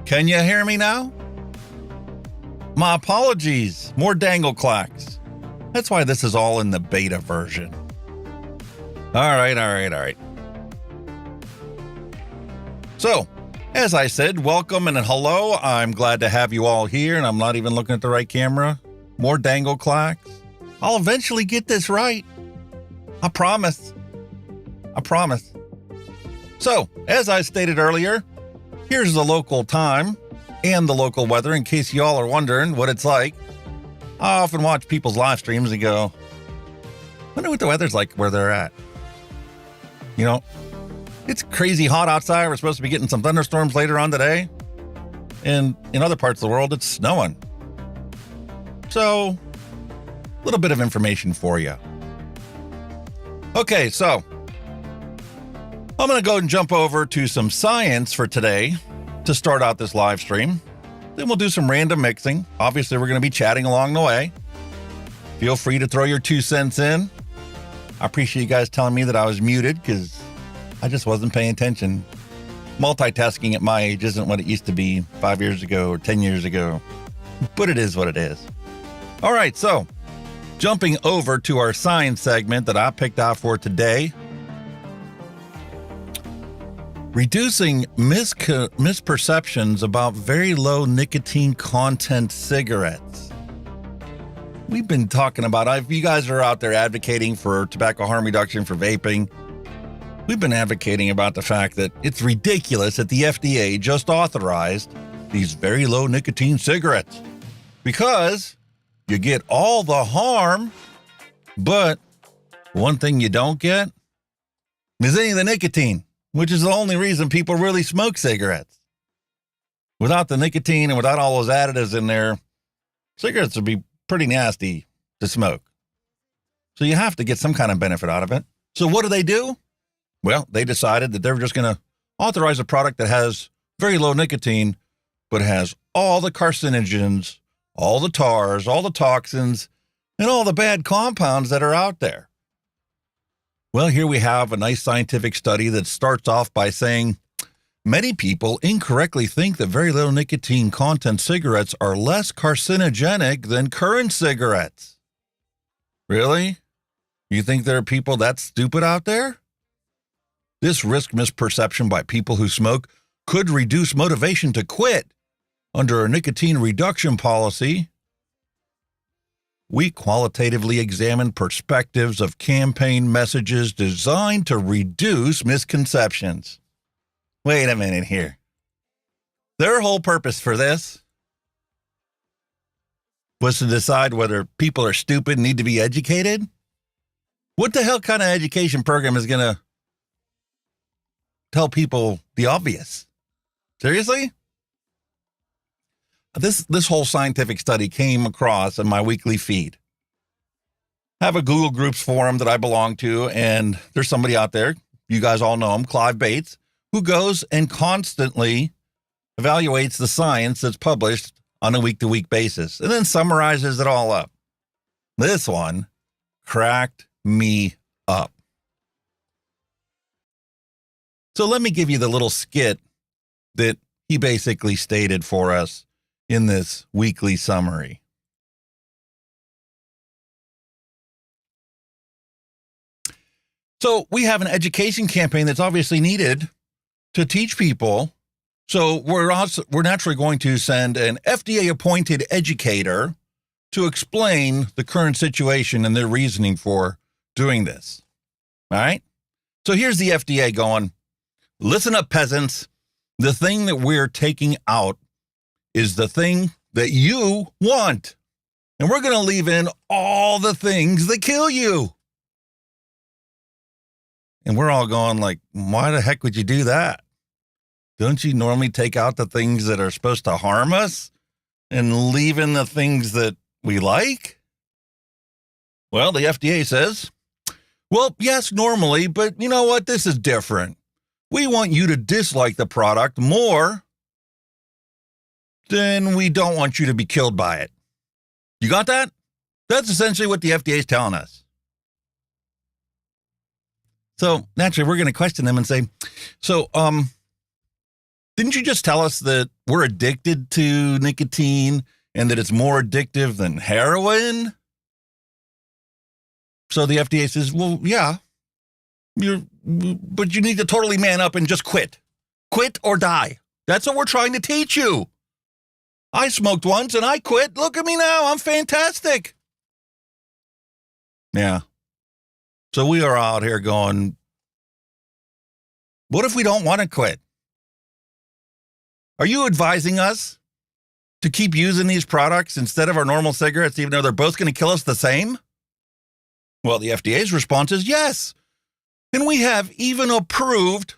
Can you hear me now? My apologies. More dangle clacks. That's why this is all in the beta version. All right. So, as I said, welcome and hello. I'm glad to have you all here, and I'm not even looking at the right camera. More dangle clacks. I'll eventually get this right. I promise. So, as I stated earlier, here's the local time and the local weather in case y'all are wondering what it's like. I often watch people's live streams and go, wonder what the weather's like where they're at. You know, it's crazy hot outside. We're supposed to be getting some thunderstorms later on today. And in other parts of the world, it's snowing. So, a little bit of information for you. Okay, so I'm going to go and jump over to some science for today to start out this live stream. Then we'll do some random mixing. Obviously, we're going to be chatting along the way. Feel free to throw your 2 cents in. I appreciate you guys telling me that I was muted because I just wasn't paying attention. Multitasking at my age isn't what it used to be 5 years ago or 10 years ago, but it is what it is. All right, so jumping over to our science segment that I picked out for today. Reducing misperceptions about very low nicotine content cigarettes. We've been talking about, if you guys are out there advocating for tobacco harm reduction for vaping, we've been advocating about the fact that it's ridiculous that the FDA just authorized these very low nicotine cigarettes because you get all the harm, but one thing you don't get is any of the nicotine, which is the only reason people really smoke cigarettes. Without the nicotine and without all those additives in there, cigarettes would be pretty nasty to smoke. So you have to get some kind of benefit out of it. So what do? Well, they decided that they were just going to authorize a product that has very low nicotine, but has all the carcinogens, all the tars, all the toxins, and all the bad compounds that are out there. Well, here we have a nice scientific study that starts off by saying many people incorrectly think that very low nicotine content cigarettes are less carcinogenic than current cigarettes. Really? You think there are people that stupid out there? This risk misperception by people who smoke could reduce motivation to quit. Under a nicotine reduction policy, we qualitatively examine perspectives of campaign messages designed to reduce misconceptions. Wait a minute here. Their whole purpose for this was to decide whether people are stupid and need to be educated? What the hell kind of education program is going to tell people the obvious? Seriously? This whole scientific study came across in my weekly feed. I have a Google Groups forum that I belong to, and there's somebody out there, you guys all know him, Clive Bates, who goes and constantly evaluates the science that's published on a week-to-week basis and then summarizes it all up. This one cracked me up. So let me give you the little skit that he basically stated for us in this weekly summary. So we have an education campaign that's obviously needed to teach people. So we're naturally going to send an FDA-appointed educator to explain the current situation and their reasoning for doing this. All right? So here's the FDA going, listen up, peasants. The thing that we're taking out is the thing that you want. And we're going to leave in all the things that kill you. And we're all going like, why the heck would you do that? Don't you normally take out the things that are supposed to harm us and leave in the things that we like? Well, the FDA says, well, yes, normally, but you know what? This is different. We want you to dislike the product more than we don't want you to be killed by it. You got that? That's essentially what the FDA is telling us. So naturally, we're going to question them and say, so Didn't you just tell us that we're addicted to nicotine and that it's more addictive than heroin? So the FDA says, well, yeah, but you need to totally man up and just quit. Quit or die. That's what we're trying to teach you. I smoked once and I quit. Look at me now. I'm fantastic. Yeah. So we are out here going, what if we don't want to quit? Are you advising us to keep using these products instead of our normal cigarettes, even though they're both going to kill us the same? Well, the FDA's response is yes. And we have even authorized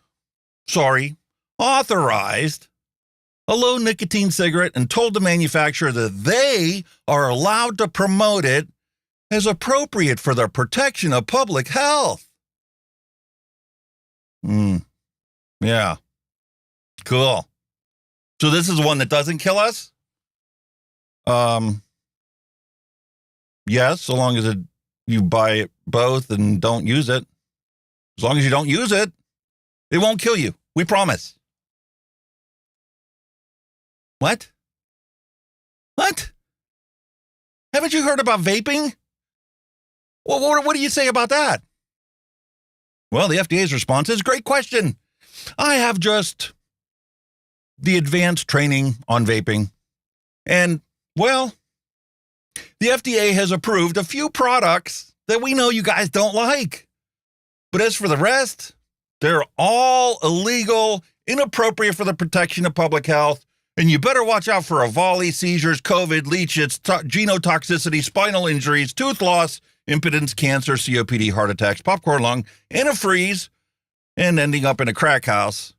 a low nicotine cigarette and told the manufacturer that they are allowed to promote it as appropriate for the protection of public health. Yeah. Cool. So this is one that doesn't kill us? Yes, so long as you buy it both and don't use it. As long as you don't use it, it won't kill you. We promise. What? What? Haven't you heard about vaping? Well, what do you say about that? Well, the FDA's response is, great question. I have just the advanced training on vaping. And, well, the FDA has approved a few products that we know you guys don't like. But as for the rest, they're all illegal, inappropriate for the protection of public health, and you better watch out for EVALI, seizures, COVID, leeches, genotoxicity, spinal injuries, tooth loss, impotence, cancer, COPD, heart attacks, popcorn lung, antifreeze, and ending up in a crack house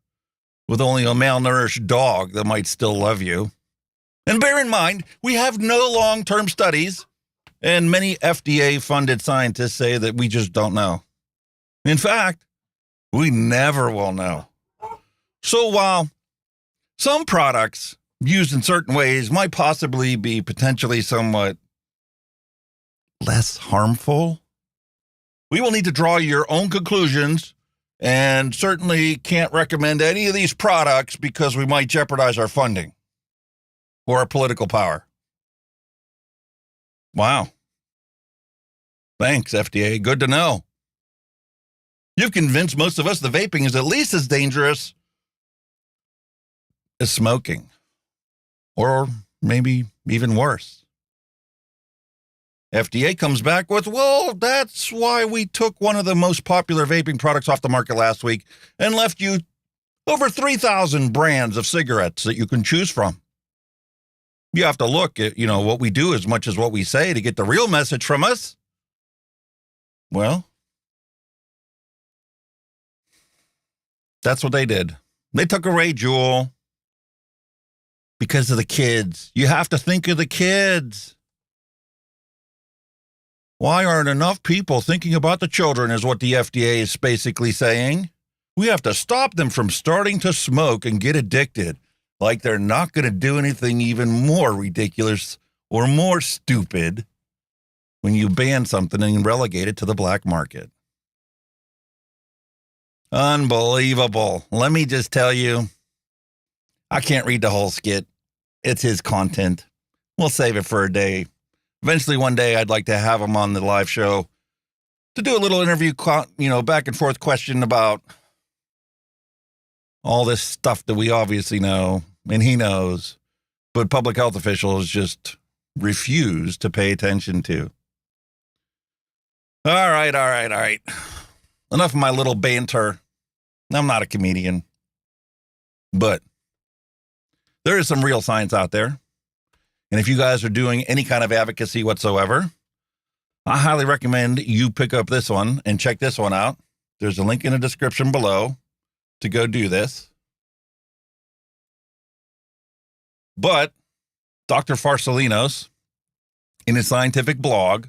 with only a malnourished dog that might still love you. And bear in mind, we have no long-term studies, and many FDA-funded scientists say that we just don't know. In fact, we never will know. So while some products used in certain ways might possibly be potentially somewhat less harmful, we will need to draw your own conclusions and certainly can't recommend any of these products because we might jeopardize our funding or our political power. Wow. Thanks, FDA. Good to know. You've convinced most of us that vaping is at least as dangerous as smoking, or maybe even worse. FDA comes back with, well, that's why we took one of the most popular vaping products off the market last week and left you over 3,000 brands of cigarettes that you can choose from. You have to look at, what we do as much as what we say to get the real message from us. Well, that's what they did. They took away Juul because of the kids. You have to think of the kids. Why aren't enough people thinking about the children is what the FDA is basically saying. We have to stop them from starting to smoke and get addicted, like they're not going to do anything even more ridiculous or more stupid when you ban something and relegate it to the black market. Unbelievable. Let me just tell you, I can't read the whole skit. It's his content. We'll save it for a day. Eventually, one day, I'd like to have him on the live show to do a little interview, back and forth question about all this stuff that we obviously know, and he knows, but public health officials just refuse to pay attention to. All right. Enough of my little banter. I'm not a comedian, but there is some real science out there. And if you guys are doing any kind of advocacy whatsoever, I highly recommend you pick up this one and check this one out. There's a link in the description below to go do this. But Dr. Farsalinos, in his scientific blog,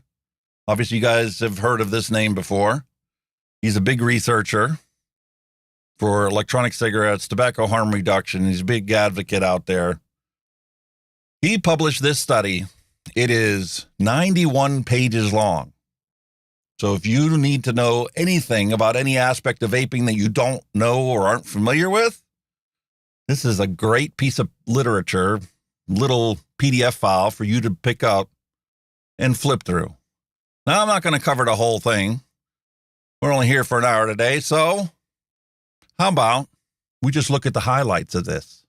obviously you guys have heard of this name before. He's a big researcher for electronic cigarettes, tobacco harm reduction. He's a big advocate out there. He published this study. It is 91 pages long. So if you need to know anything about any aspect of vaping that you don't know or aren't familiar with, This is a great piece of literature, little PDF file for you to pick up and flip through. Now, I'm not going to cover the whole thing. We're only here for an hour today, so how about we just look at the highlights of this?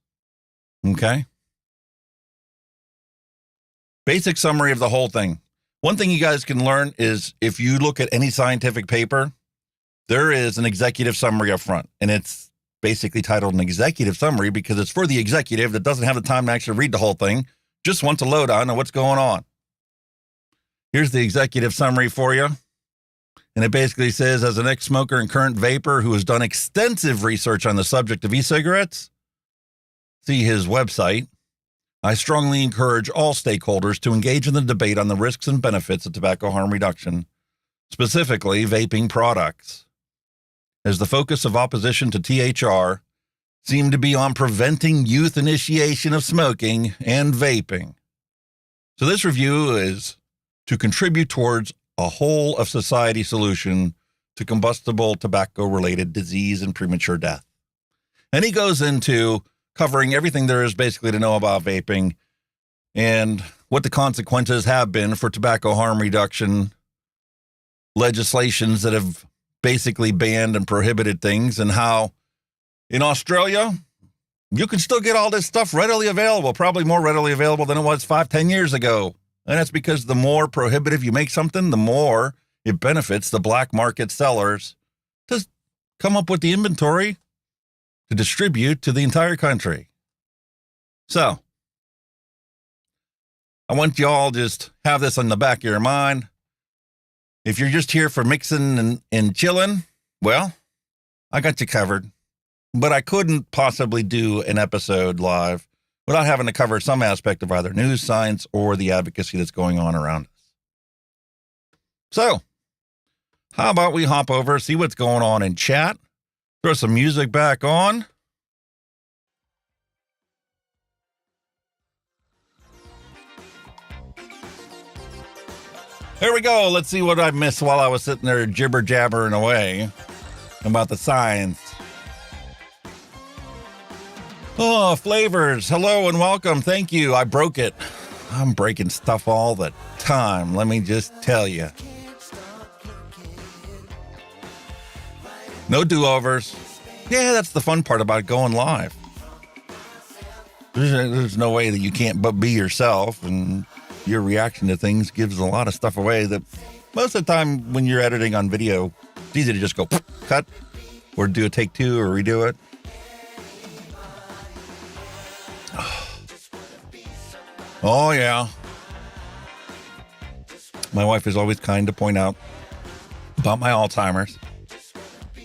Okay? Basic summary of the whole thing. One thing you guys can learn is if you look at any scientific paper, there is an executive summary up front, and it's basically titled an executive summary because it's for the executive that doesn't have the time to actually read the whole thing, just wants a lowdown on what's going on. Here's the executive summary for you. And it basically says, as an ex-smoker and current vapor who has done extensive research on the subject of e-cigarettes, see his website, I strongly encourage all stakeholders to engage in the debate on the risks and benefits of tobacco harm reduction, specifically vaping products, as the focus of opposition to THR seemed to be on preventing youth initiation of smoking and vaping. So this review is to contribute towards a whole of society solution to combustible tobacco-related disease and premature death. And he goes into covering everything there is basically to know about vaping and what the consequences have been for tobacco harm reduction legislations that have basically banned and prohibited things, and how in Australia, you can still get all this stuff readily available, probably more readily available than it was 5-10 years ago. And that's because the more prohibitive you make something, the more it benefits the black market sellers to come up with the inventory to distribute to the entire country. So, I want you all just have this on the back of your mind. If you're just here for mixing and chilling, well, I got you covered. But I couldn't possibly do an episode live without having to cover some aspect of either news, science, or the advocacy that's going on around us. So, how about we hop over, see what's going on in chat, throw some music back on. Here we go. Let's see what I missed while I was sitting there jibber-jabbering away about the science. Oh, Flavrz, hello and welcome. Thank you. I broke it. I'm breaking stuff all the time. Let me just tell you. No do-overs. Yeah, that's the fun part about going live. There's no way that you can't but be yourself, and your reaction to things gives a lot of stuff away that most of the time when you're editing on video, it's easy to just go cut or do a take two or redo it. Oh, yeah. My wife is always kind to point out about my Alzheimer's.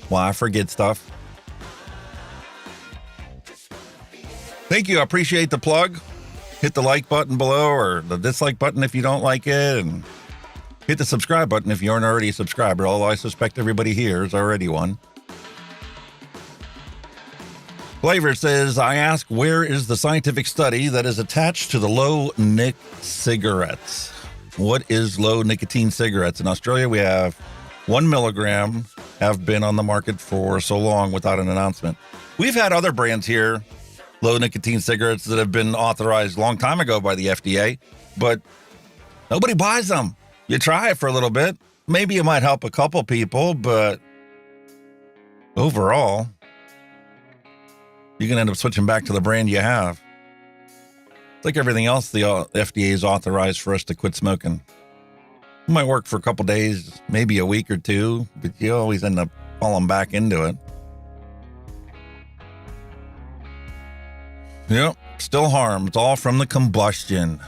Why I forget stuff. Thank you. I appreciate the plug. Hit the like button below or the dislike button if you don't like it, and hit the subscribe button if you aren't already a subscriber, although I suspect everybody here is already one. Flavrz says, I ask, where is the scientific study that is attached to the low-nic cigarettes? What is low-nicotine cigarettes? In Australia, we have 1 milligram have been on the market for so long without an announcement. We've had other brands here, low-nicotine cigarettes, that have been authorized a long time ago by the FDA, but nobody buys them. You try it for a little bit. Maybe it might help a couple people, but overall, you can end up switching back to the brand you have. It's like everything else the FDA is authorized for us to quit smoking. It might work for a couple days, maybe a week or two, but you always end up falling back into it. Yep, still harm. It's all from the combustion.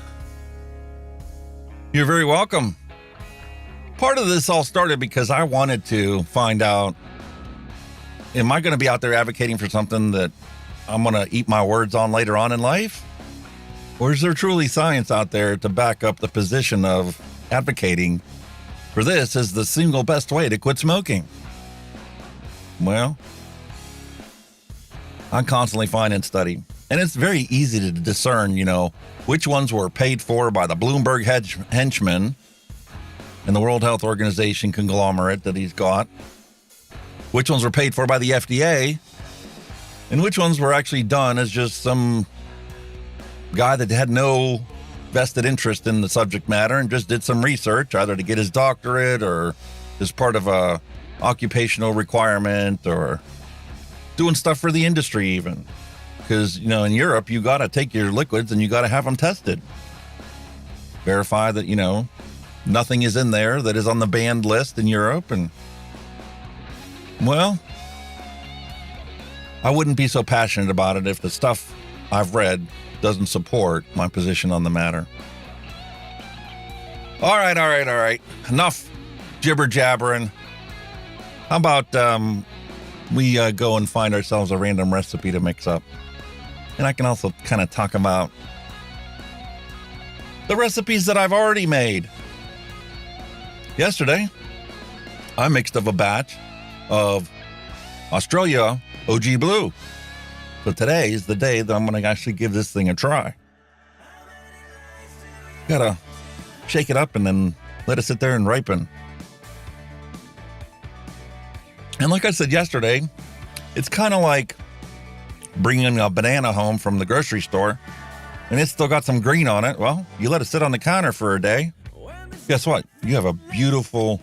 You're very welcome. Part of this all started because I wanted to find out, am I going to be out there advocating for something that I'm going to eat my words on later on in life? Or is there truly science out there to back up the position of advocating for this as the single best way to quit smoking? Well, I constantly find and study. And it's very easy to discern, which ones were paid for by the Bloomberg henchmen and the World Health Organization conglomerate that he's got. Which ones were paid for by the FDA and which ones were actually done as just some guy that had no vested interest in the subject matter and just did some research, either to get his doctorate or as part of a occupational requirement or doing stuff for the industry even. Because, you know, in Europe, you got to take your liquids and you got to have them tested. Verify that, you know, nothing is in there that is on the banned list in Europe. And, well, I wouldn't be so passionate about it if the stuff I've read doesn't support my position on the matter. All right. Enough jibber jabbering. How about we go and find ourselves a random recipe to mix up? And I can also kind of talk about the recipes that I've already made. Yesterday, I mixed up a batch of Australia OG Blue. So today is the day that I'm going to actually give this thing a try. Gotta shake it up and then let it sit there and ripen. And like I said yesterday, it's kind of like bringing a banana home from the grocery store and it's still got some green on it. Well, you let it sit on the counter for a day. Guess what? You have a beautiful,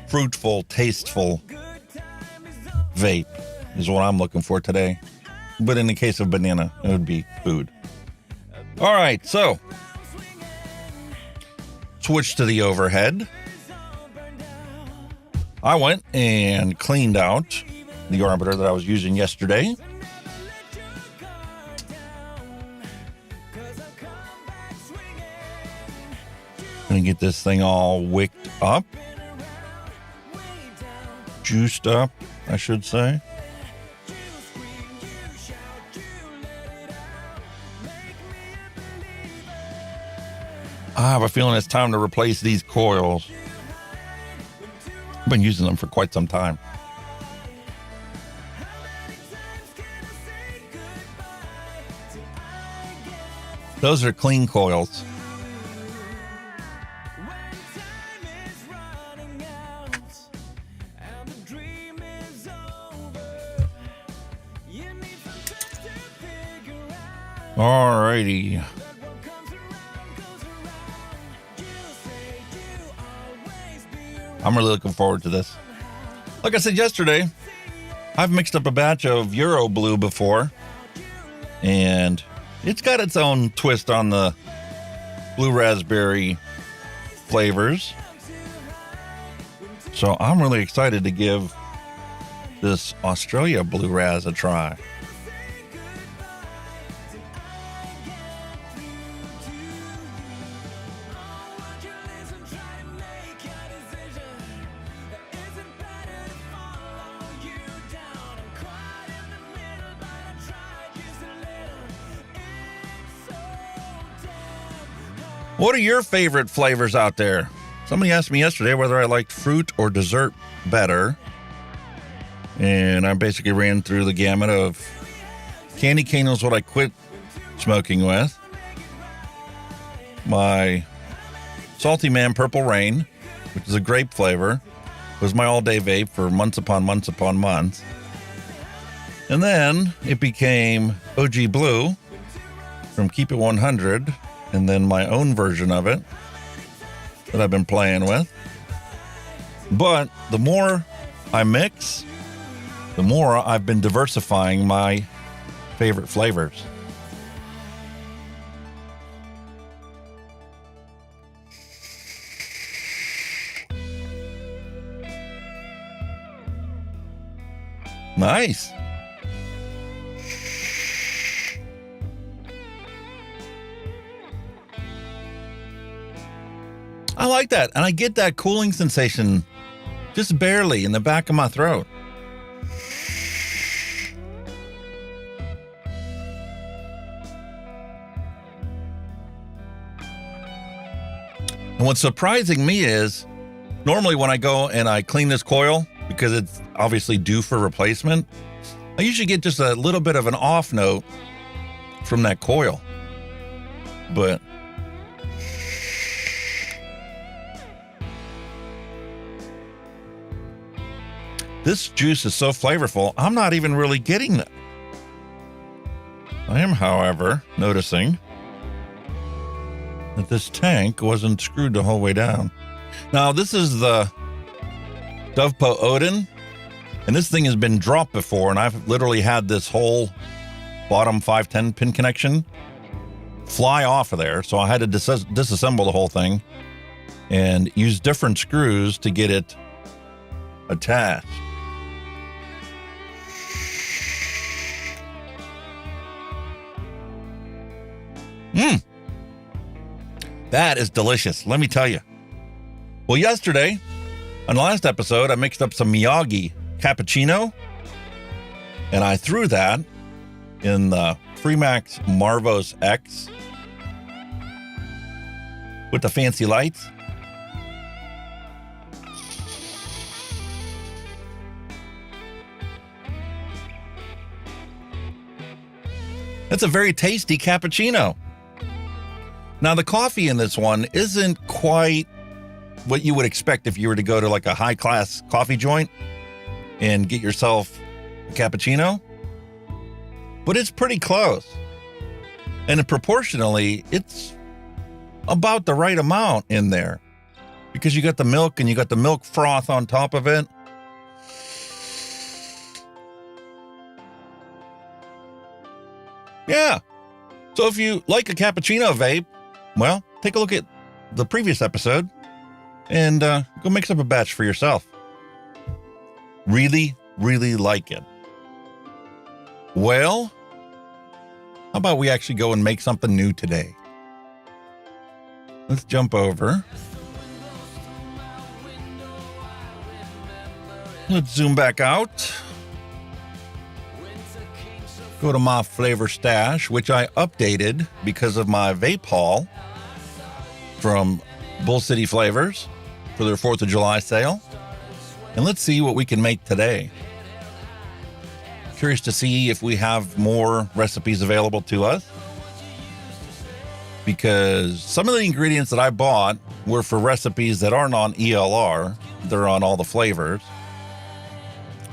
fruitful, tasteful vape is what I'm looking for today. But in the case of banana, it would be food. All right, so switch to the overhead. I went and cleaned out the arbiter that I was using yesterday. Gonna get this thing all wicked up. Juiced up, I should say. I have a feeling it's time to replace these coils. I've been using them for quite some time. Those are clean coils. Alrighty. I'm really looking forward to this. Like I said yesterday, I've mixed up a batch of Euro Blue before, and it's got its own twist on the blue raspberry flavors. So I'm really excited to give this Australia Blue Raz a try. What are your favorite flavors out there? Somebody asked me yesterday whether I liked fruit or dessert better. And I basically ran through the gamut of candy cane was what I quit smoking with. My Salty Man Purple Rain, which is a grape flavor, was my all-day vape for months upon months upon months. And then it became OG Blue from Keep It 100, and then my own version of it that I've been playing with. But the more I mix, the more I've been diversifying my favorite flavors. Nice. I like that. And I get that cooling sensation just barely in the back of my throat. And what's surprising me is normally when I go and I clean this coil, because it's obviously due for replacement, I usually get just a little bit of an off note from that coil. But this juice is so flavorful, I'm not even really getting I am, however, noticing that this tank wasn't screwed the whole way down. Now, this is the Dovepo Odin, and this thing has been dropped before, and I've literally had this whole bottom 510 pin connection fly off of there, so I had to disassemble the whole thing and use different screws to get it attached. That is delicious, let me tell you. Well, yesterday, on the last episode, I mixed up some Miyagi cappuccino, and I threw that in the Freemax Marvos X with the fancy lights. That's a very tasty cappuccino. Now, the coffee in this one isn't quite what you would expect if you were to go to like a high-class coffee joint and get yourself a cappuccino, but it's pretty close. And proportionally, it's about the right amount in there because you got the milk and you got the milk froth on top of it. Yeah. So if you like a cappuccino vape, well, take a look at the previous episode and go mix up a batch for yourself. Really, really like it. Well, how about we actually go and make something new today? Let's jump over. Let's zoom back out. Go to my flavor stash, which I updated because of my vape haul from Bull City Flavors for their 4th of July sale. And let's see what we can make today. Curious to see if we have more recipes available to us, because some of the ingredients that I bought were for recipes that aren't on ELR. They're on all the flavors.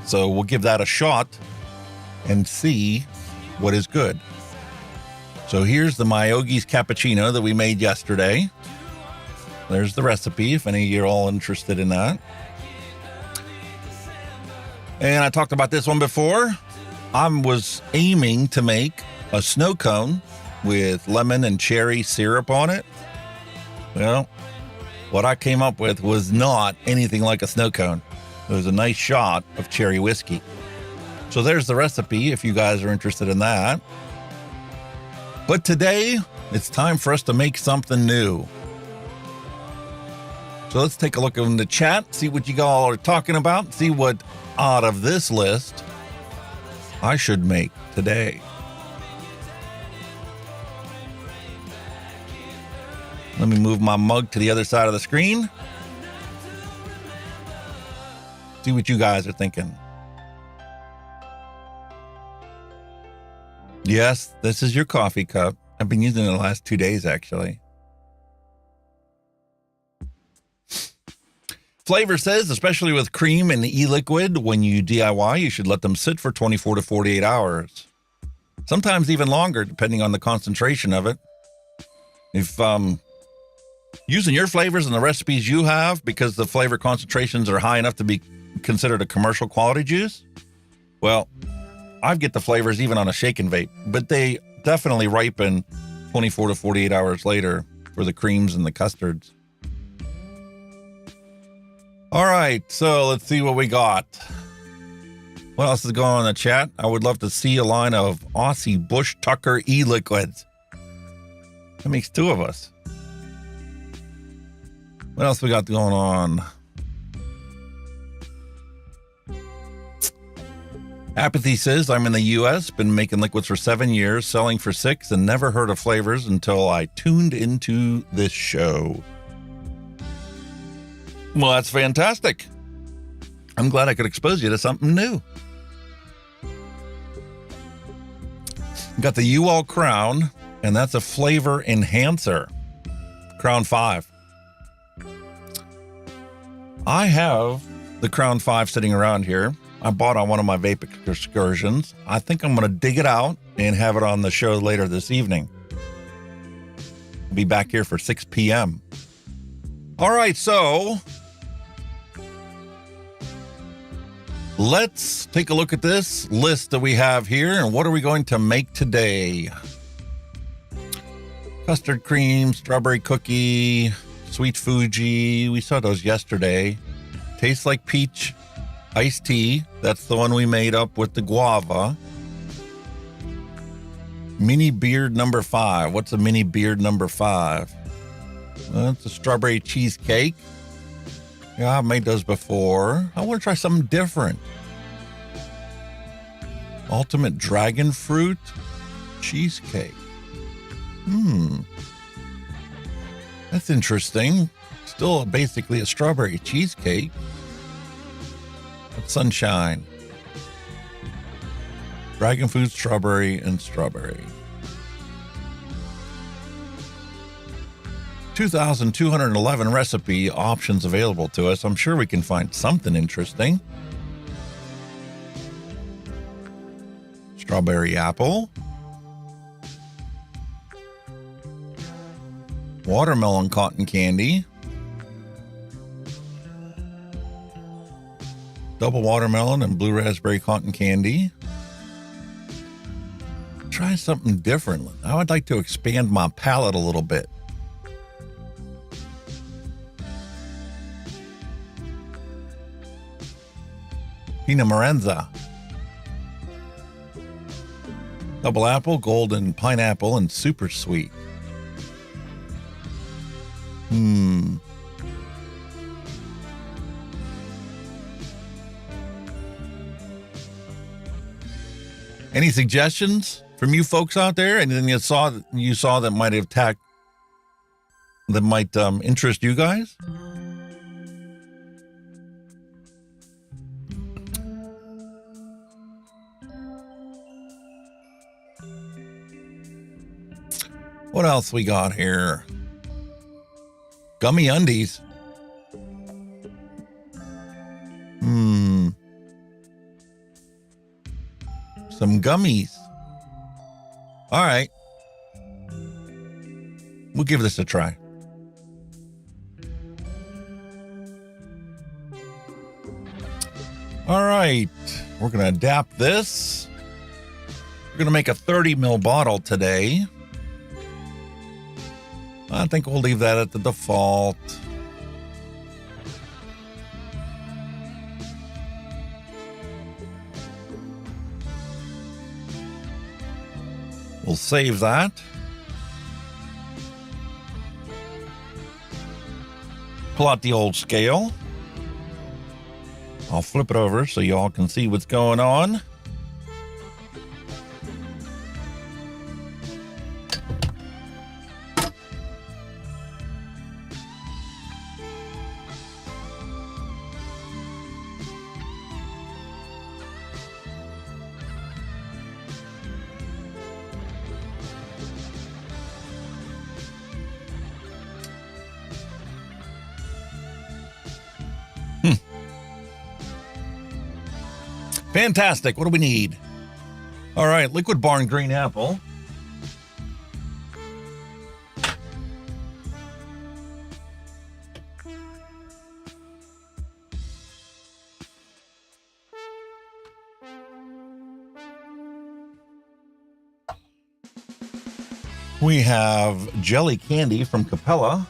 So we'll give that a shot and see what is good. So here's the Miyagi cappuccino that we made yesterday. There's the recipe if any of you are all interested in that. And I talked about this one before. I was aiming to make a snow cone with lemon and cherry syrup on it. Well, what I came up with was not anything like a snow cone. It was a nice shot of cherry whiskey. So there's the recipe if you guys are interested in that. But today, it's time for us to make something new. So let's take a look in the chat, see what you all are talking about, see what out of this list I should make today. Let me move my mug to the other side of the screen. See what you guys are thinking. Yes, this is your coffee cup. I've been using it the last 2 days, actually. Flavrz says, especially with cream and e-liquid, when you DIY, you should let them sit for 24 to 48 hours. Sometimes even longer, depending on the concentration of it. If using your flavors and the recipes you have, because the flavor concentrations are high enough to be considered a commercial quality juice, well, I get the flavors even on a shake and vape, but they definitely ripen 24 to 48 hours later for the creams and the custards. All right, so let's see what we got. What else is going on in the chat? I would love to see a line of Aussie Bush Tucker e-liquids. That makes 2 of us. What else we got going on? Apathy says, I'm in the U.S., been making liquids for 7 years, selling for 6, and never heard of Flavrz until I tuned into this show. Well, that's fantastic. I'm glad I could expose you to something new. Got the U-All Crown, and that's a flavor enhancer. Crown 5. I have the Crown 5 sitting around here. I bought on one of my vape excursions. I think I'm going to dig it out and have it on the show later this evening. I'll be back here for 6 p.m. All right, so let's take a look at this list that we have here, and what are we going to make today? Custard cream, strawberry cookie, sweet Fuji. We saw those yesterday. Tastes like peach iced tea. That's the one we made up with the guava. Mini beard number 5. What's a mini beard number 5? It's a strawberry cheesecake. Yeah, I've made those before. I want to try something different. Ultimate dragon fruit cheesecake. That's interesting. Still basically a strawberry cheesecake. But sunshine. Dragon fruit, strawberry, and strawberry. 2,211 recipe options available to us. I'm sure we can find something interesting. Strawberry apple. Watermelon cotton candy. Double watermelon and blue raspberry cotton candy. Try something different. I would like to expand my palate a little bit. Pina Morenza. Double apple, golden pineapple, and super sweet. Any suggestions from you folks out there? Anything you saw that might interest you guys? What else we got here? Gummy undies. Some gummies. All right. We'll give this a try. All right. We're going to adapt this. We're going to make a 30 ml bottle today. I think we'll leave that at the default. We'll save that. Pull out the old scale. I'll flip it over so you all can see what's going on. Fantastic. What do we need? All right, liquid barn green apple. We have jelly candy from Capella.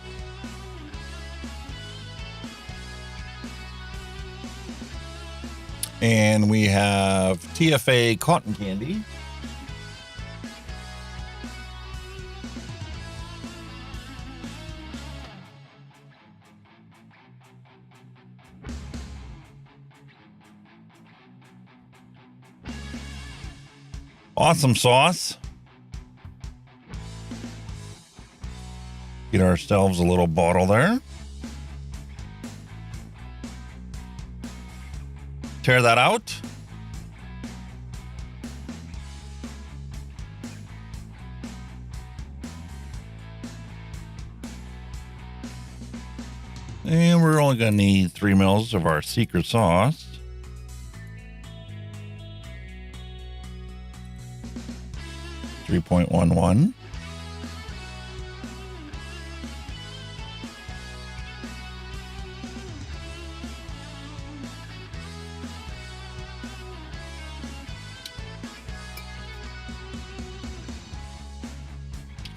And we have TFA cotton candy. Awesome sauce. Get ourselves a little bottle there. Tear that out. And we're only going to need 3 mils of our secret sauce. 3.11.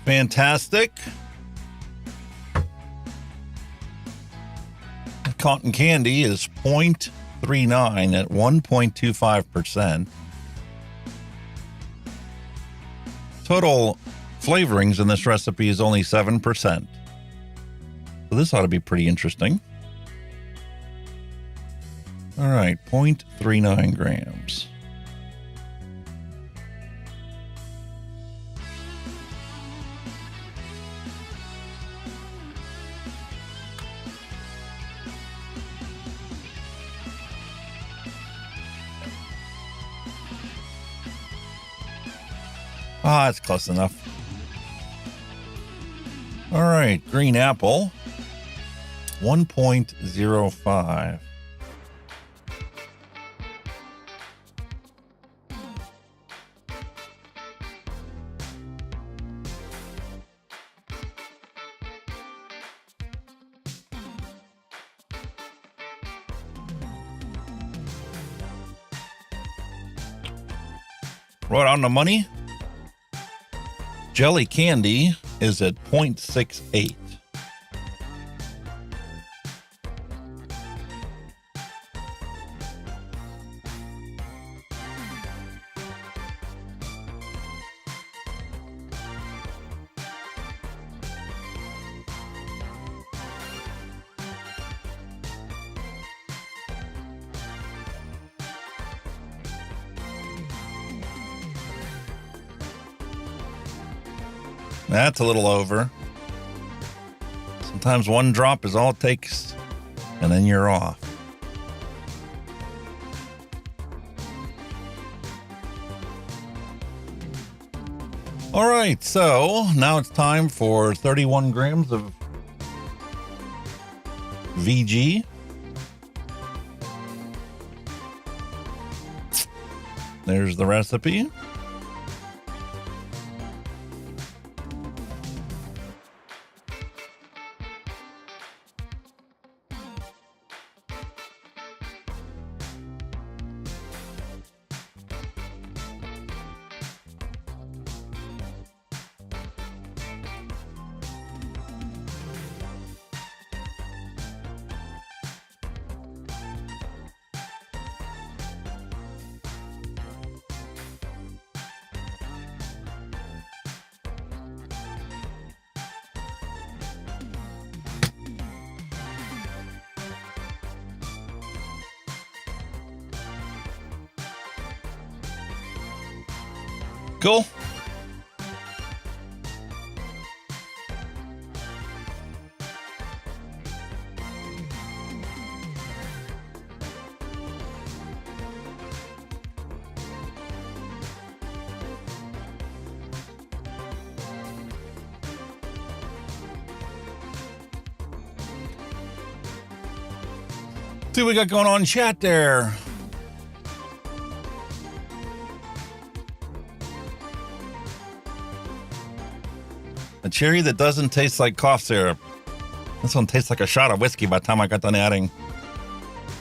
Fantastic. Cotton candy is 0.39 at 1.25%. Total flavorings in this recipe is only 7%. So this ought to be pretty interesting. All right, 0.39 grams. Ah, it's close enough. All right, green apple, 1.05. Right on the money. Jelly candy is at 0.68. That's a little over. Sometimes one drop is all it takes, and then you're off. All right, so now it's time for 31 grams of VG. There's the recipe. Cool. See what we got going on in chat there. A cherry that doesn't taste like cough syrup. This one tastes like a shot of whiskey by the time I got done adding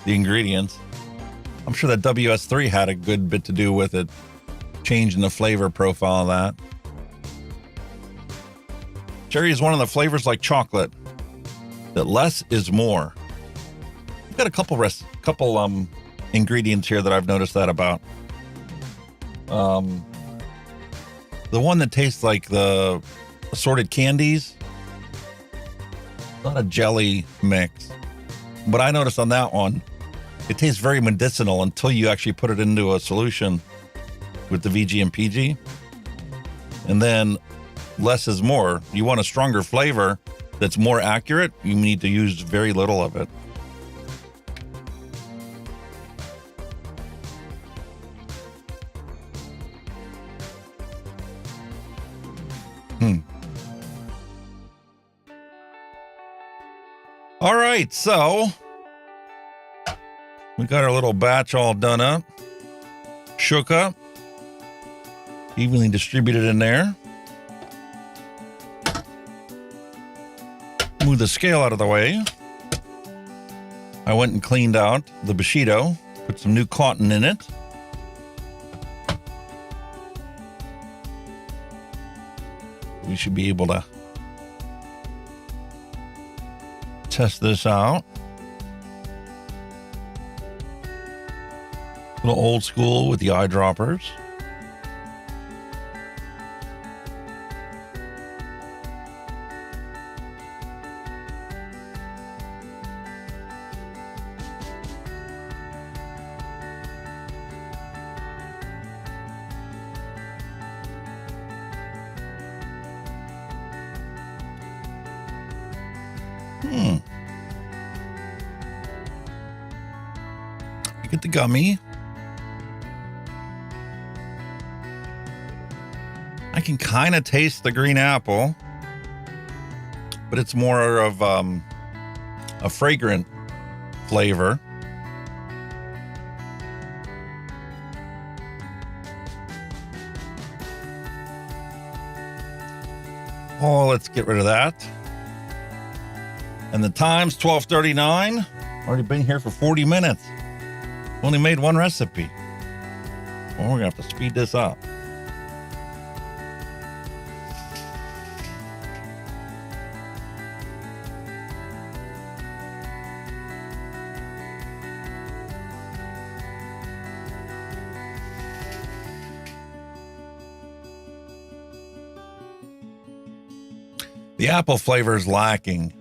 the ingredients. I'm sure that WS3 had a good bit to do with it, changing the flavor profile of that. Cherry is one of the flavors like chocolate, that less is more. I've got a couple ingredients here that I've noticed that about. The one that tastes like the assorted candies, not a jelly mix, but I noticed on that one, it tastes very medicinal until you actually put it into a solution with the VG and PG. And then less is more. You want a stronger flavor that's more accurate, you need to use very little of it. All right, so we got our little batch all done up, shook up. Evenly distributed in there. Move the scale out of the way. I went and cleaned out the Bushido, put some new cotton in it. We should be able to test this out. A little old school with the eyedroppers. Get the gummy. I can kind of taste the green apple, but it's more of a fragrant flavor. Oh, let's get rid of that. And the time's 12:39. Already been here for 40 minutes. Only made one recipe. Well, we're gonna have to speed this up. The apple flavor is lacking.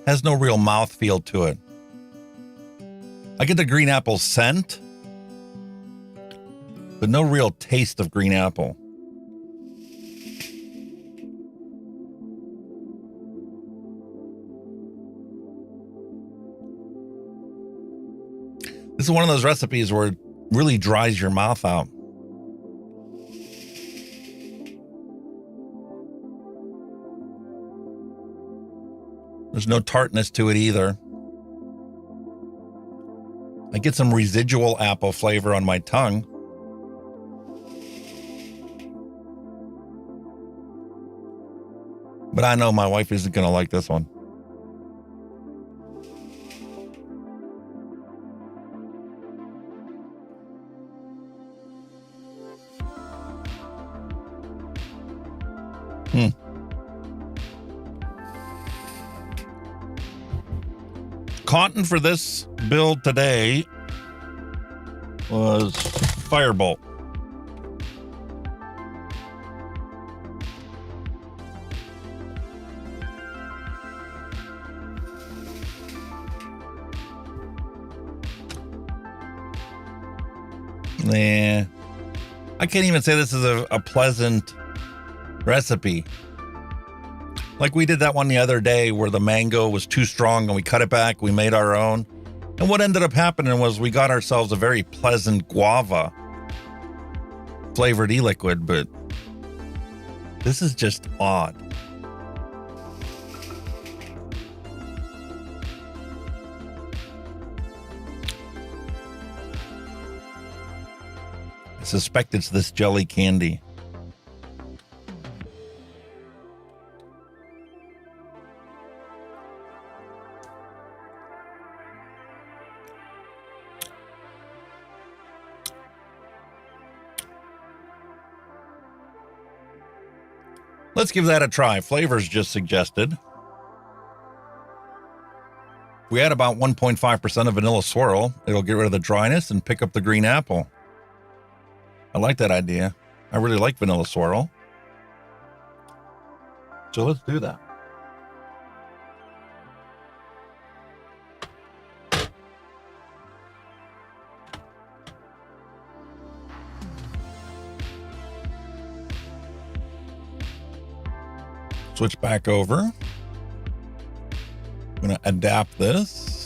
Has no real mouthfeel to it. I get the green apple scent, but no real taste of green apple. This is one of those recipes where it really dries your mouth out. There's no tartness to it either. I get some residual apple flavor on my tongue. But I know my wife isn't going to like this one. Cotton for this build today was Firebolt. Nah, I can't even say this is a pleasant recipe. Like we did that one the other day where the mango was too strong and we cut it back, we made our own. And what ended up happening was we got ourselves a very pleasant guava flavored e-liquid, but this is just odd. I suspect it's this jelly candy. Let's give that a try. Flavrz just suggested. We add about 1.5% of vanilla swirl. It'll get rid of the dryness and pick up the green apple. I like that idea. I really like vanilla swirl. So let's do that. Switch back over. I'm going to adapt this.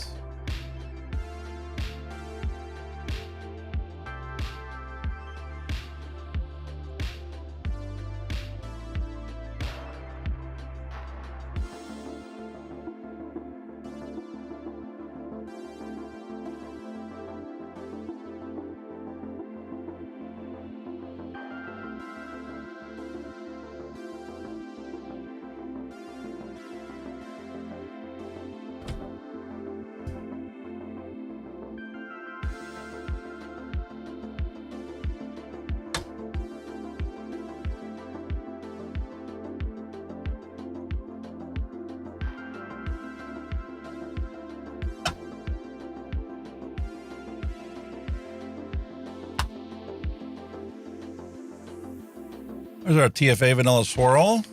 There's our TFA vanilla swirl.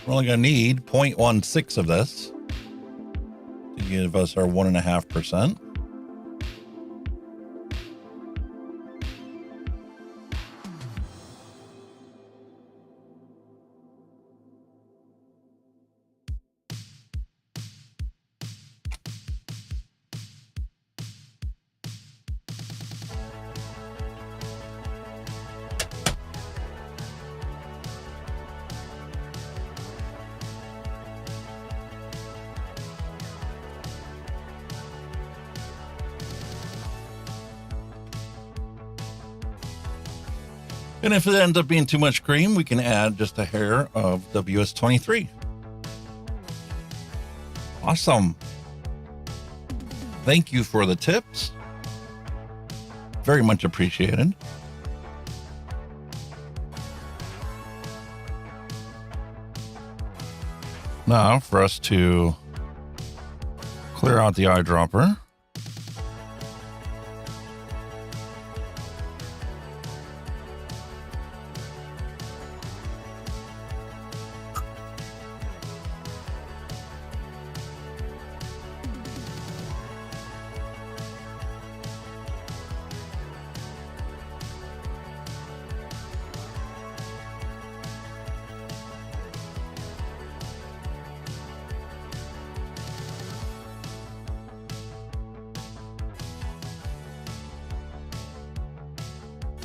We're only going to need 0.16 of this to give us our 1.5%. And if it ends up being too much cream, we can add just a hair of WS-23. Awesome. Thank you for the tips. Very much appreciated. Now for us to clear out the eyedropper.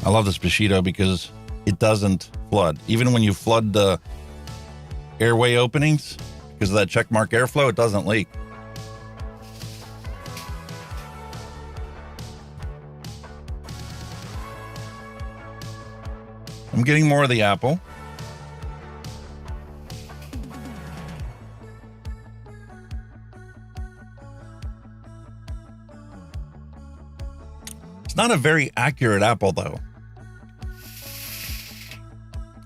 I love this Bushido because it doesn't flood. Even when you flood the airway openings, because of that checkmark airflow, it doesn't leak. I'm getting more of the apple. It's not a very accurate apple, though.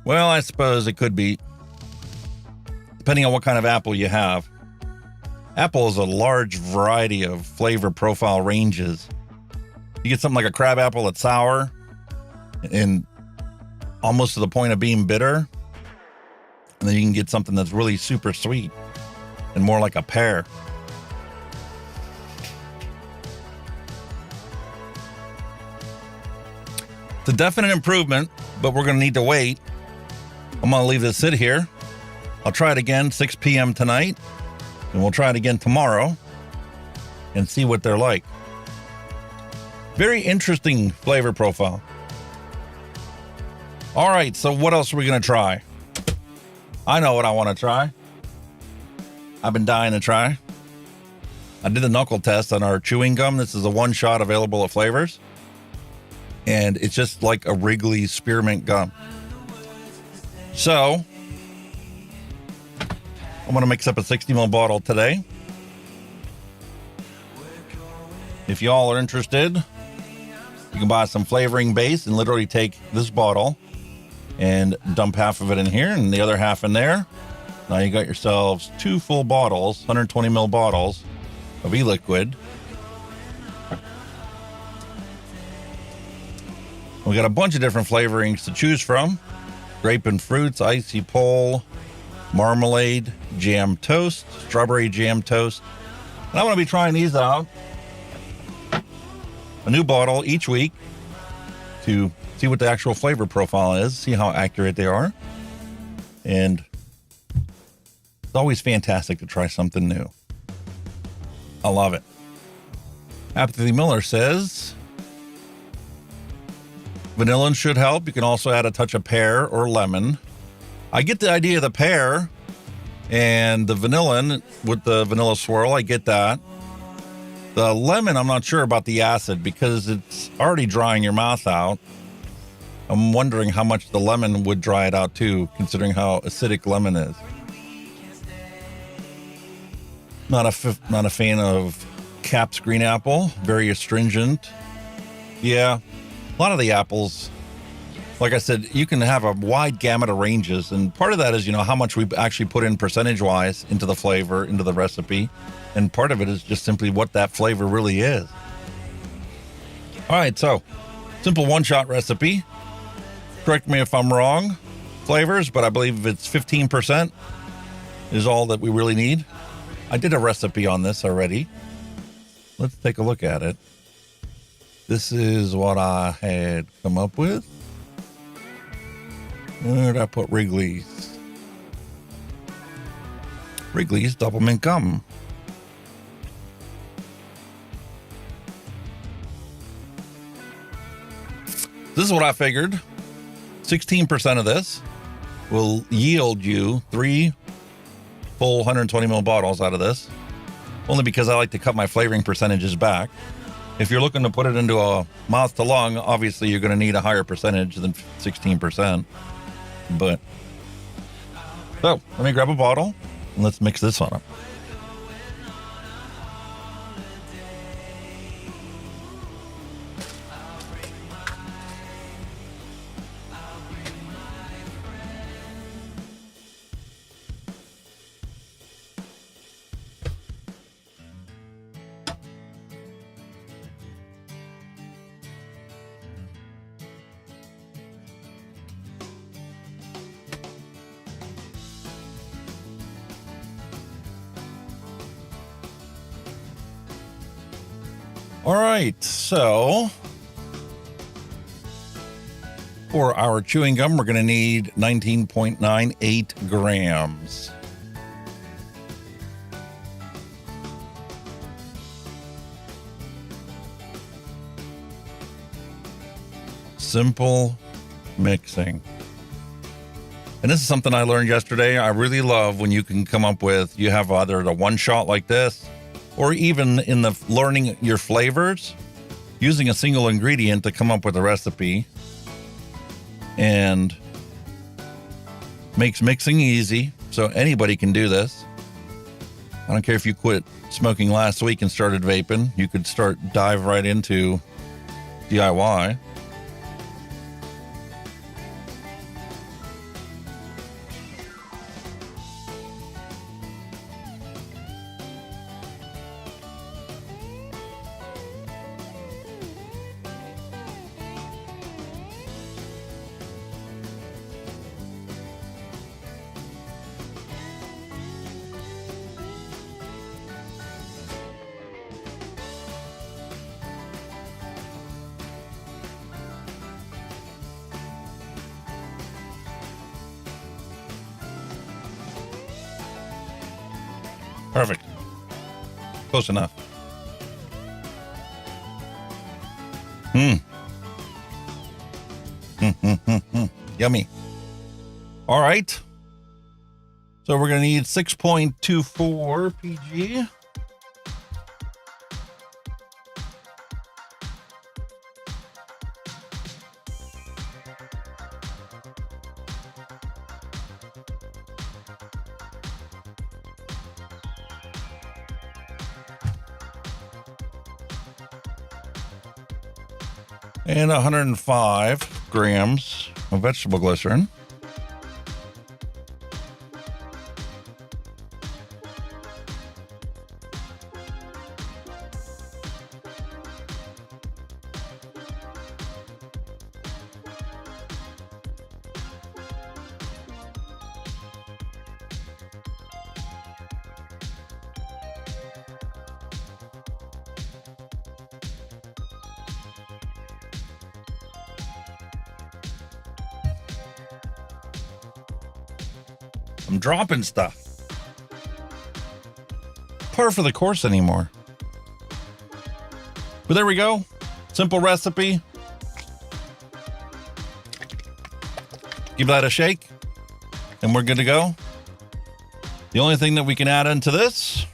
Well, I suppose it could be, depending on what kind of apple you have. Apple is a large variety of flavor profile ranges. You get something like a crab apple that's sour and almost to the point of being bitter. And then you can get something that's really super sweet and more like a pear. It's a definite improvement, but we're going to need to wait. I'm going to leave this sit here. I'll try it again 6 p.m. tonight, and we'll try it again tomorrow and see what they're like. Very interesting flavor profile. All right, so what else are we going to try? I know what I want to try. I've been dying to try. I did the knuckle test on our chewing gum. This is a one-shot available at Flavrz. And it's just like a Wrigley spearmint gum. So I'm going to mix up a 60 ml bottle today. If y'all are interested, you can buy some flavoring base and literally take this bottle and dump half of it in here and the other half in there. Now you got yourselves 2 full bottles, 120 ml bottles of e-liquid. We got a bunch of different flavorings to choose from. Grape and fruits, icy pole, marmalade, jam toast, strawberry jam toast. And I'm going to be trying these out. A new bottle each week to see what the actual flavor profile is, see how accurate they are. And it's always fantastic to try something new. I love it. Apathy Miller says, vanilla should help. You can also add a touch of pear or lemon. I get the idea of the pear and the vanilla with the vanilla swirl. I get that. The lemon, I'm not sure about the acid because it's already drying your mouth out. I'm wondering how much the lemon would dry it out too, considering how acidic lemon is. Not a fan of Cap's green apple. Very astringent. Yeah. A lot of the apples, like I said, you can have a wide gamut of ranges. And part of that is, how much we actually put in percentage-wise into the flavor, into the recipe. And part of it is just simply what that flavor really is. All right, so simple one-shot recipe. Correct me if I'm wrong. flavors, but I believe it's 15% is all that we really need. I did a recipe on this already. Let's take a look at it. This is what I had come up with. Where did I put Wrigley's? Wrigley's Double Mint Gum. This is what I figured. 16% of this will yield you 3 full 120 ml bottles out of this. Only because I like to cut my flavoring percentages back. If you're looking to put it into a mouth to lung, obviously you're going to need a higher percentage than 16%. But, so let me grab a bottle and let's mix this one up. All right, so for our chewing gum, we're going to need 19.98 grams. Simple mixing. And this is something I learned yesterday. I really love when you can come up with, you have either the one shot like this, or even in the learning your flavors, using a single ingredient to come up with a recipe, and makes mixing easy. So anybody can do this. I don't care if you quit smoking last week and started vaping, you could dive right into DIY. Perfect. Close enough. Yummy. All right. So we're going to need 6.24 PG. And 105 grams of vegetable glycerin. I'm dropping stuff. Par for the course anymore. But there we go. Simple recipe. Give that a shake, and we're good to go. The only thing that we can add into this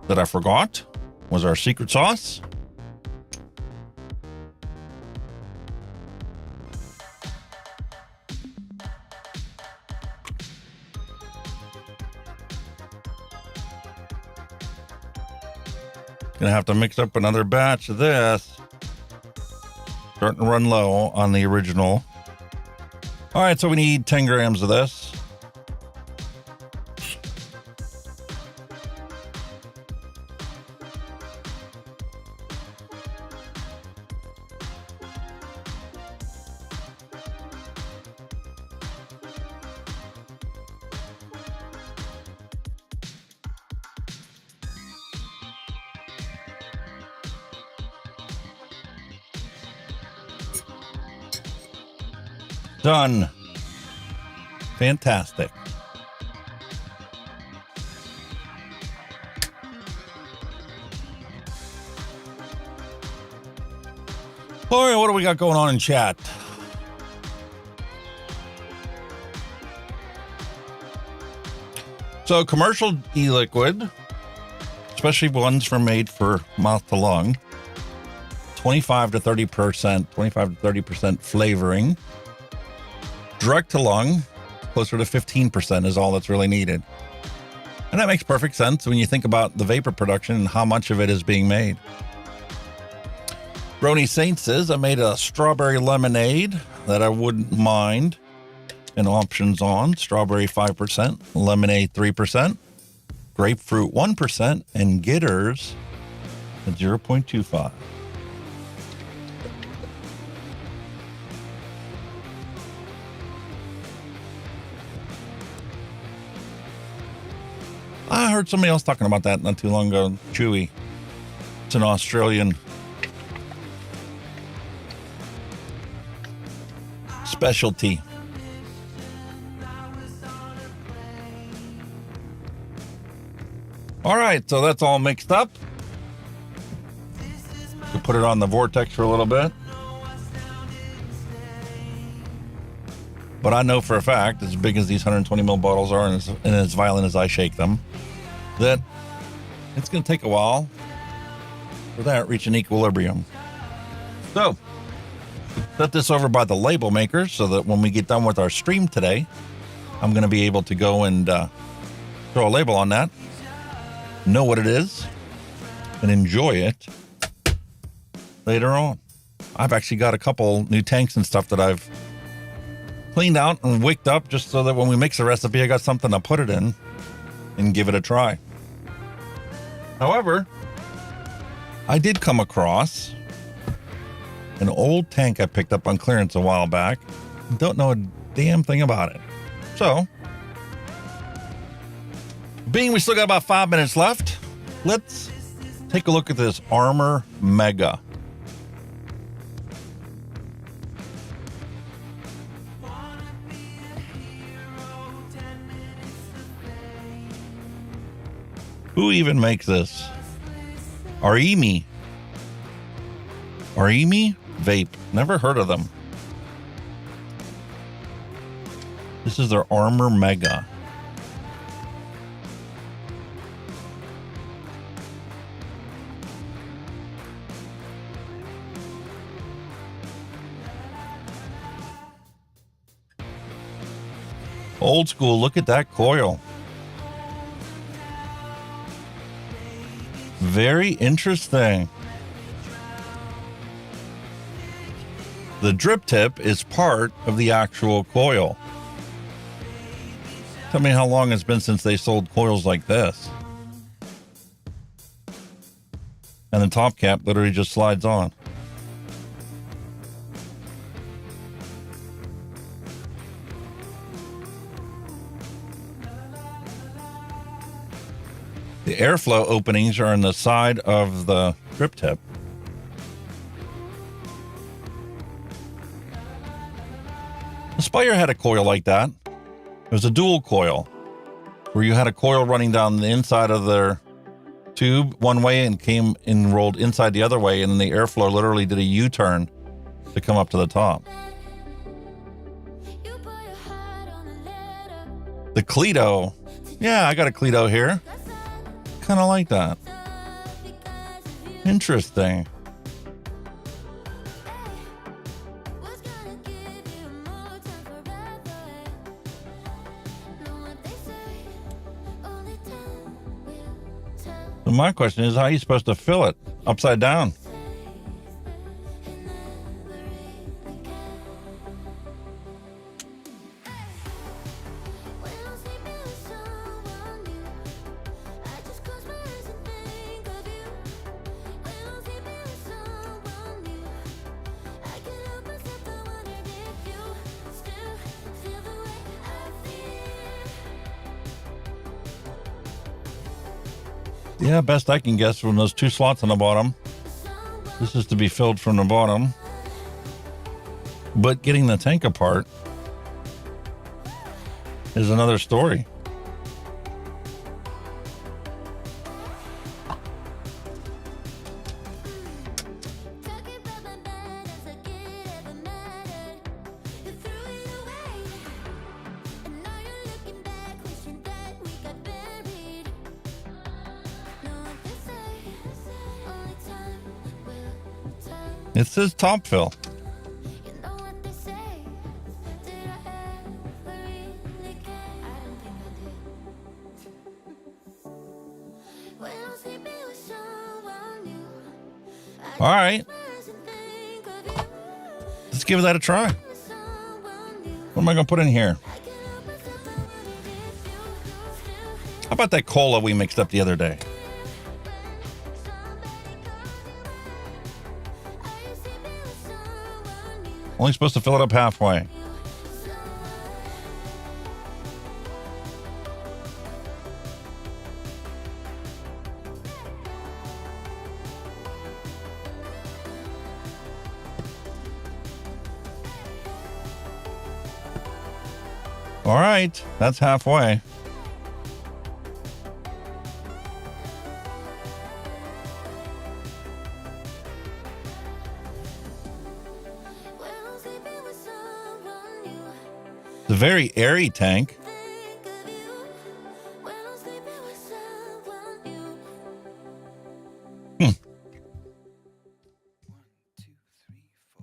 that I forgot was our secret sauce. Gonna have to mix up another batch of this. Starting to run low on the original. All right, so we need 10 grams of this. Done. Fantastic. All right, what do we got going on in chat? So commercial e-liquid, especially ones made for mouth to lung, 25 to 30% flavoring. Direct to lung, closer to 15% is all that's really needed. And that makes perfect sense when you think about the vapor production and how much of it is being made. Brony Saint says, I made a strawberry lemonade that I wouldn't mind. And options on strawberry 5%, lemonade 3%, grapefruit 1%, and Gitters at 0.25. I heard somebody else talking about that not too long ago. Chewy. It's an Australian specialty. All right, so that's all mixed up. We'll put it on the vortex for a little bit. But I know for a fact, as big as these 120 ml bottles are and as violent as I shake them, that it's going to take a while for that to reach an equilibrium. So, set this over by the label makers so that when we get done with our stream today, I'm going to be able to go and throw a label on that, know what it is, and enjoy it later on. I've actually got a couple new tanks and stuff that I've cleaned out and wicked up just so that when we mix a recipe, I got something to put it in and give it a try. However, I did come across an old tank I picked up on clearance a while back. Don't know a damn thing about it. So, being we still got about 5 minutes left, let's take a look at this Armor Mega. Who even makes this? Arimi Vape. Never heard of them. This is their Armor Mega. Old school, look at that coil. Very interesting. The drip tip is part of the actual coil. Tell me how long it's been since they sold coils like this. And the top cap literally just slides on. The airflow openings are on the side of the drip tip. The Spire had a coil like that. It was a dual coil where you had a coil running down the inside of their tube one way and came and rolled inside the other way, and then the airflow literally did a U-turn to come up to the top. The Cleto. Yeah, I got a Cleto here. Kind of like that. Interesting. So my question is, how are you supposed to fill it? Upside down? Yeah, best I can guess from those two slots on the bottom. This is to be filled from the bottom. But getting the tank apart, is another story. It says top fill. All right. Let's give that a try. What am I going to put in here? How about that cola we mixed up the other day? Only supposed to fill it up halfway. All right, that's halfway. It's a very airy tank.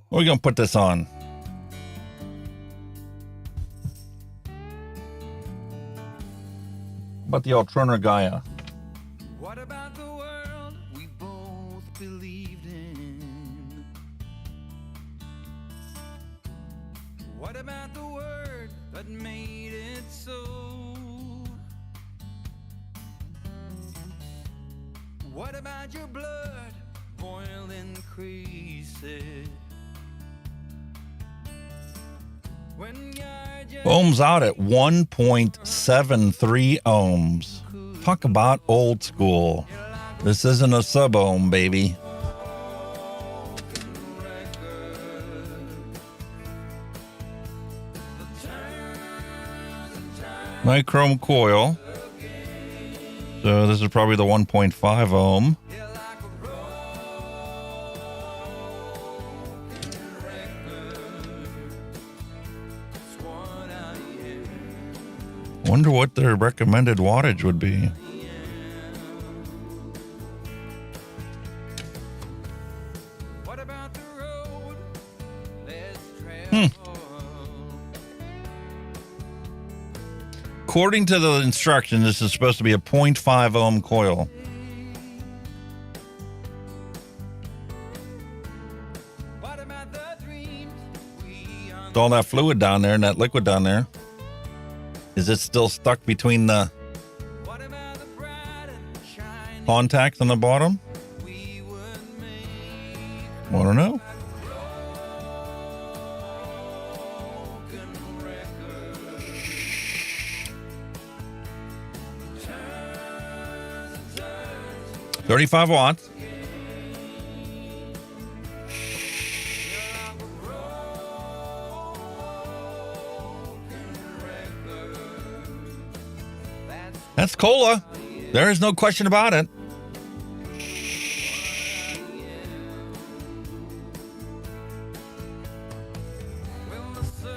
What are we going to put this on? About the Alterna Gaia. What about the world we both believed in? What about the word that made it so? What about your blood boiling creases? Ohms out at 1.73 ohms. Talk about old school. This isn't a sub-ohm, baby. Nichrome coil. So this is probably the 1.5 ohm. Wonder what their recommended wattage would be. According to the instructions, this is supposed to be a 0.5 ohm coil. With all that fluid down there and that liquid down there. Is it still stuck between the contacts on the bottom? I don't know. $35 watts. That's cola. There is no question about it.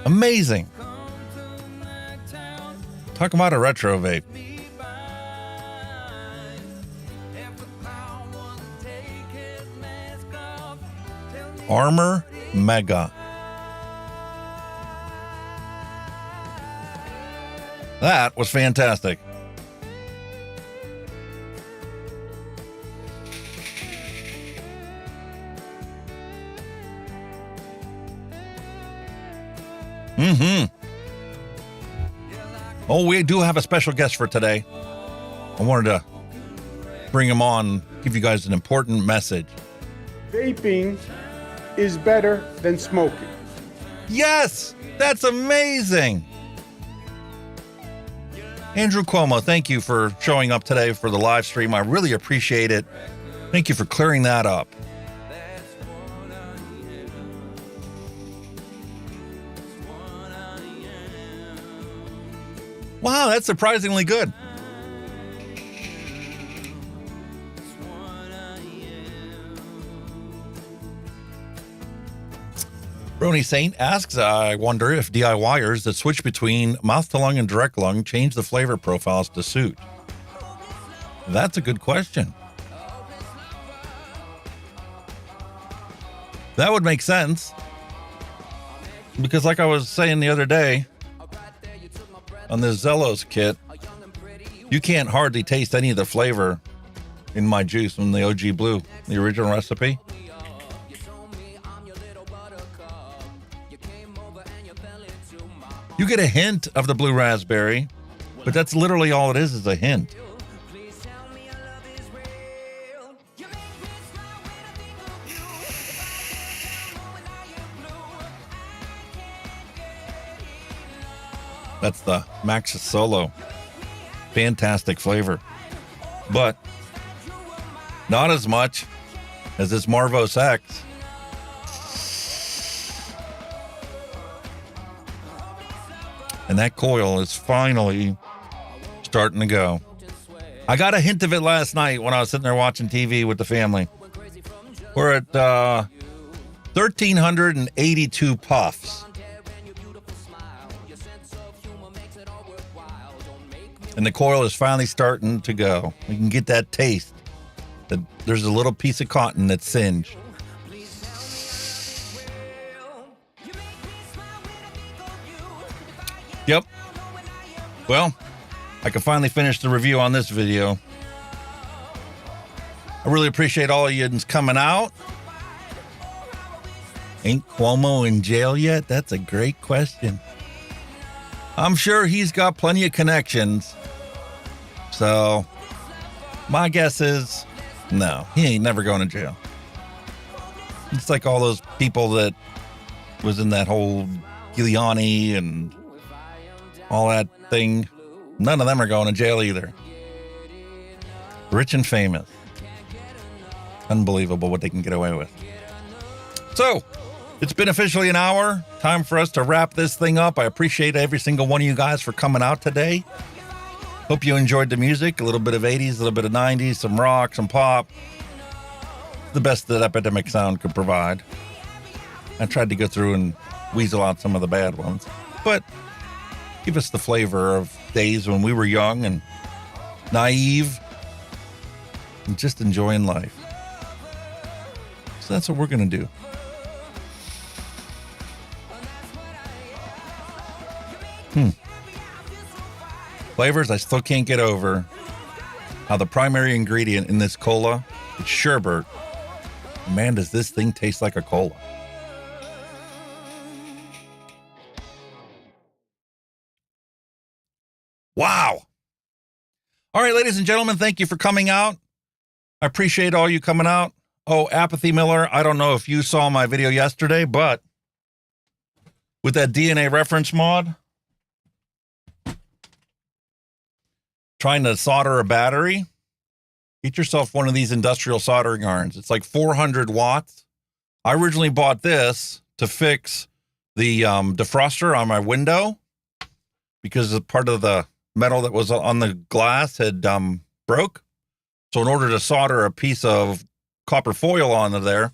Amazing. Talk about a retro vape. Armor Mega. That was fantastic. Oh, we do have a special guest for today. I wanted to bring him on, give you guys an important message. Vaping is better than smoking. Yes, that's amazing. Andrew Cuomo, thank you for showing up today for the live stream. I really appreciate it. Thank you for clearing that up. Wow, that's surprisingly good. Brony Saint asks, I wonder if DIYers that switch between mouth to lung and direct lung change the flavor profiles to suit. That's a good question. That would make sense. Because like I was saying the other day, on this Zellos kit, you can't hardly taste any of the flavor in my juice from the OG Blue, the original recipe. You get a hint of the blue raspberry, but that's literally all it is a hint. That's the Maxis Solo. Fantastic flavor. But not as much as this Marvos X. And that coil is finally starting to go. I got a hint of it last night when I was sitting there watching TV with the family. We're at 1,382 puffs. And the coil is finally starting to go. You can get that taste. There's a little piece of cotton that's singed. Yep. Well, I can finally finish the review on this video. I really appreciate all of you coming out. Ain't Cuomo in jail yet? That's a great question. I'm sure he's got plenty of connections. So, my guess is, no, he ain't never going to jail. It's like all those people that was in that whole Giuliani and all that thing. None of them are going to jail either. Rich and famous. Unbelievable what they can get away with. So, it's been officially an hour. Time for us to wrap this thing up. I appreciate every single one of you guys for coming out today. Hope you enjoyed the music. A little bit of 80s, a little bit of 90s, some rock, some pop. The best that Epidemic Sound could provide. I tried to go through and weasel out some of the bad ones. But give us the flavor of days when we were young and naive and just enjoying life. So that's what we're going to do. Flavors, I still can't get over how the primary ingredient in this cola is sherbet. Man, does this thing taste like a cola. Wow. All right, ladies and gentlemen, thank you for coming out. I appreciate all you coming out. Oh, Apathy Miller, I don't know if you saw my video yesterday, but with that DNA reference mod, trying to solder a battery, get yourself one of these industrial soldering irons. It's like 400 watts. I originally bought this to fix the defroster on my window because part of the metal that was on the glass had broke. So in order to solder a piece of copper foil onto there,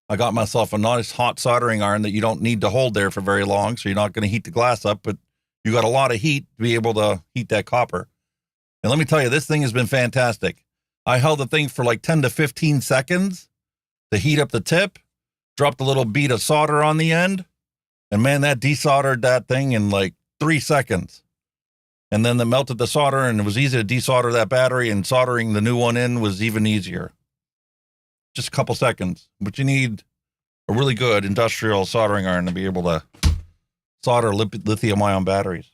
I got myself a nice hot soldering iron that you don't need to hold there for very long. So you're not going to heat the glass up, but you got a lot of heat to be able to heat that copper. And let me tell you, this thing has been fantastic. I held the thing for like 10 to 15 seconds to heat up the tip, dropped a little bead of solder on the end, and man, that desoldered that thing in like 3 seconds. And then that melted the solder, and it was easy to desolder that battery, and soldering the new one in was even easier. Just a couple seconds. But you need a really good industrial soldering iron to be able to solder lithium-ion batteries.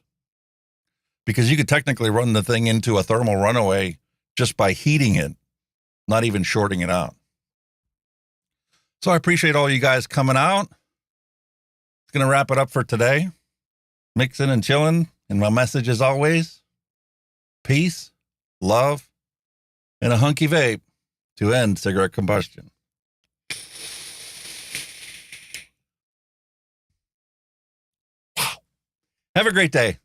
Because you could technically run the thing into a thermal runaway just by heating it, not even shorting it out. So I appreciate all you guys coming out. It's going to wrap it up for today. Mixing and chilling. And my message as always, peace, love, and a hunky vape to end cigarette combustion. Wow. Have a great day.